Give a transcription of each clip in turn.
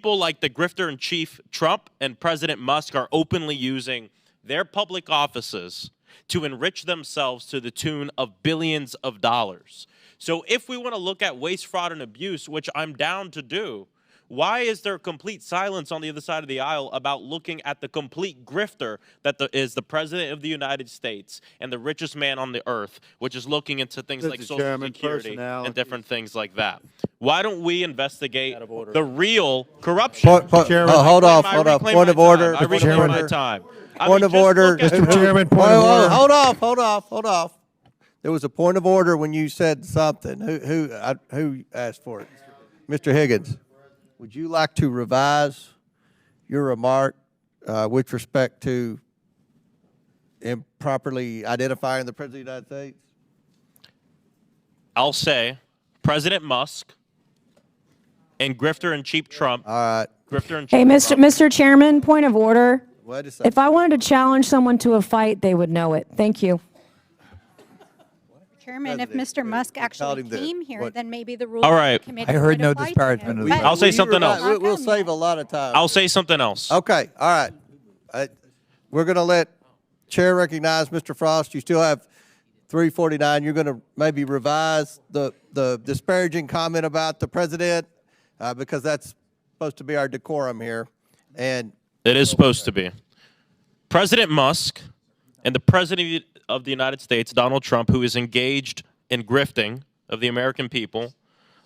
people like the grifter-in-chief Trump and President Musk are openly using their public offices to enrich themselves to the tune of billions of dollars. So if we want to look at waste, fraud, and abuse, which I'm down to do, why is there complete silence on the other side of the aisle about looking at the complete grifter that is the President of the United States and the richest man on the earth, which is looking into things like Social Security and different things like that? Why don't we investigate the real corruption? Hold off. Point of order. I reclaim my time. Point of order. Mr. Chairman, point of order. Hold off. There was a point of order when you said something. Who asked for it? Mr. Higgins. Would you like to revise your remark with respect to improperly identifying the President of the United States? I'll say President Musk and grifter-in-chief Trump. All right. Grifter-in-chief Hey, Mr. Chairman, point of order. Wait a second. If I wanted to challenge someone to a fight, they would know it. Thank you. Chairman, if Mr. Musk actually came here, then maybe the rules committee I heard no would apply to him. disparagement of But- the I'll say something else. We'll save a lot of time. I'll say something else. Okay. All right. We're going to let Chair recognize Mr. Frost. You still have 3:49. You're going to maybe revise the disparaging comment about the president because that's supposed to be our decorum here. And It is supposed to be. President Musk and the President of the United States, Donald Trump, who is engaged in grifting of the American people,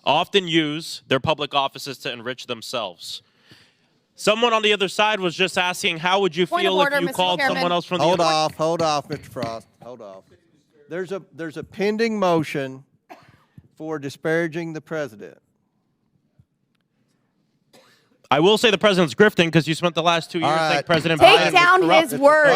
often use their public offices to enrich themselves. Someone on the other side was just asking, how would you feel if you called someone else from the other side? Hold off, Mr. Frost. Hold off. There's a pending motion for disparaging the president. I will say the president's grifting because you spent the last 2 years saying President Biden Take down was his words.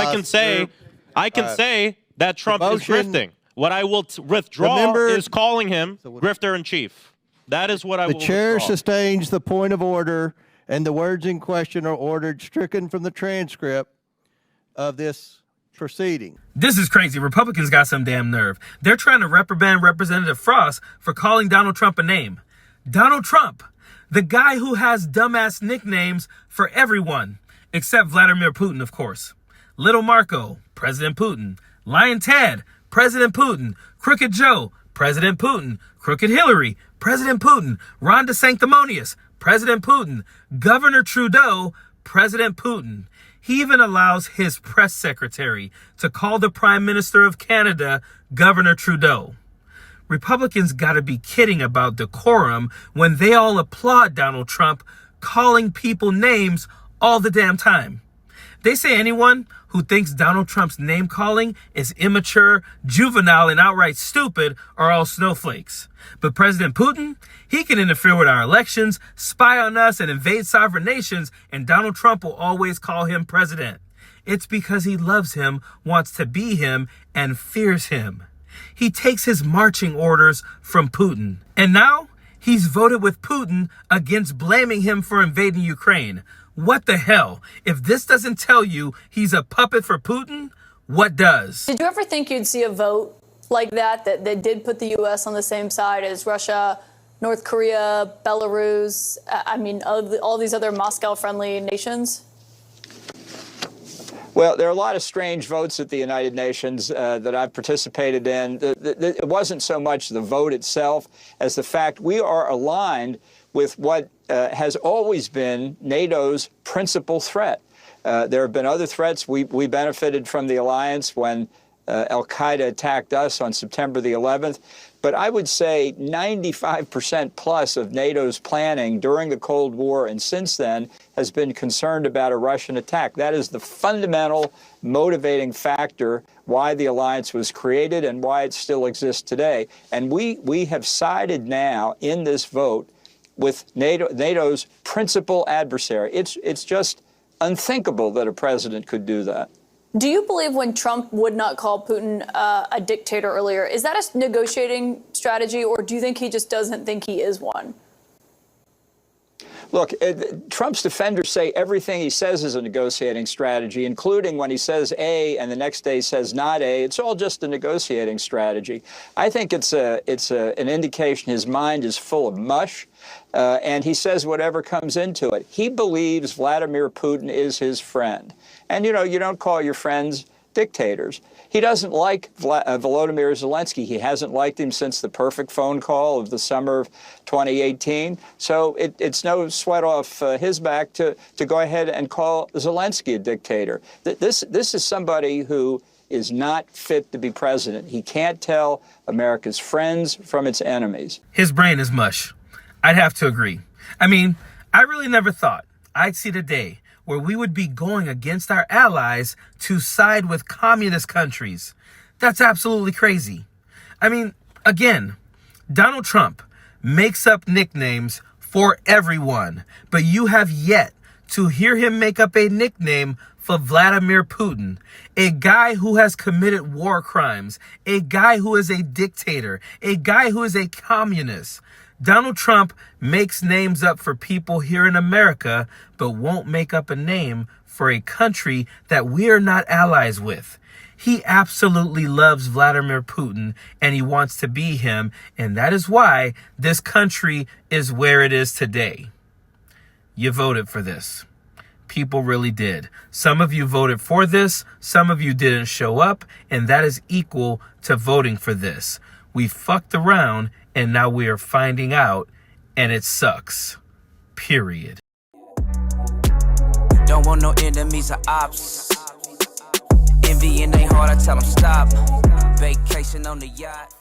I can say that Trump is grifting. What I will withdraw is calling him grifter-in-chief. That is what I will The chair withdraw. sustains the point of order, and the words in question are ordered stricken from the transcript of this proceeding. This is crazy. Republicans got some damn nerve. They're trying to reprimand Representative Frost for calling Donald Trump a name. Donald Trump, the guy who has dumbass nicknames for everyone, except Vladimir Putin, of course. Little Marco, President Putin. Lion Ted, President Putin. Crooked Joe, President Putin. Crooked Hillary, President Putin. Ron DeSanctimonious, President Putin. Governor Trudeau, President Putin. He even allows his press secretary to call the Prime Minister of Canada Governor Trudeau. Republicans gotta be kidding about decorum when they all applaud Donald Trump calling people names all the damn time. They say anyone who thinks Donald Trump's name calling is immature, juvenile, and outright stupid are all snowflakes. But President Putin, he can interfere with our elections, spy on us, and invade sovereign nations, and Donald Trump will always call him president. It's because he loves him, wants to be him, and fears him. He takes his marching orders from Putin. And now he's voted with Putin against blaming him for invading Ukraine. What the hell? If this doesn't tell you he's a puppet for Putin, what does? Did you ever think you'd see a vote like that did put the U.S. on the same side as Russia, North Korea, Belarus, all these other Moscow-friendly nations? Well, there are a lot of strange votes at the United Nations that I've participated in. It wasn't so much the vote itself as the fact we are aligned with what has always been NATO's principal threat. There have been other threats. We benefited from the alliance when al-Qaeda attacked us on September the 11th. But I would say 95% plus of NATO's planning during the Cold War and since then has been concerned about a Russian attack. That is the fundamental motivating factor why the alliance was created and why it still exists today. And we have sided now in this vote with NATO's principal adversary. It's just unthinkable that a president could do that. Do you believe when Trump would not call Putin a dictator earlier, is that a negotiating strategy, or do you think he just doesn't think he is one? Look, Trump's defenders say everything he says is a negotiating strategy, including when he says A and the next day says not A. It's all just a negotiating strategy. I think it's an indication his mind is full of mush, and he says whatever comes into it. He believes Vladimir Putin is his friend. And, you know, you don't call your friends dictators. He doesn't like Volodymyr Zelensky. He hasn't liked him since the perfect phone call of the summer of 2018. So it's no sweat off his back to go ahead and call Zelensky a dictator. This is somebody who is not fit to be president. He can't tell America's friends from its enemies. His brain is mush. I'd have to agree. I mean, I really never thought I'd see the day where we would be going against our allies to side with communist countries. That's absolutely crazy. I mean, again, Donald Trump makes up nicknames for everyone, but you have yet to hear him make up a nickname for Vladimir Putin, a guy who has committed war crimes, a guy who is a dictator, a guy who is a communist. Donald Trump makes names up for people here in America, but won't make up a name for a country that we are not allies with. He absolutely loves Vladimir Putin, and he wants to be him, and that is why this country is where it is today. You voted for this. People really did. Some of you voted for this, some of you didn't show up, and that is equal to voting for this. We fucked around, and now we are finding out, and it sucks. Period. Don't want no enemies or ops. Envy in their heart, I tell them stop. Vacation on the yacht.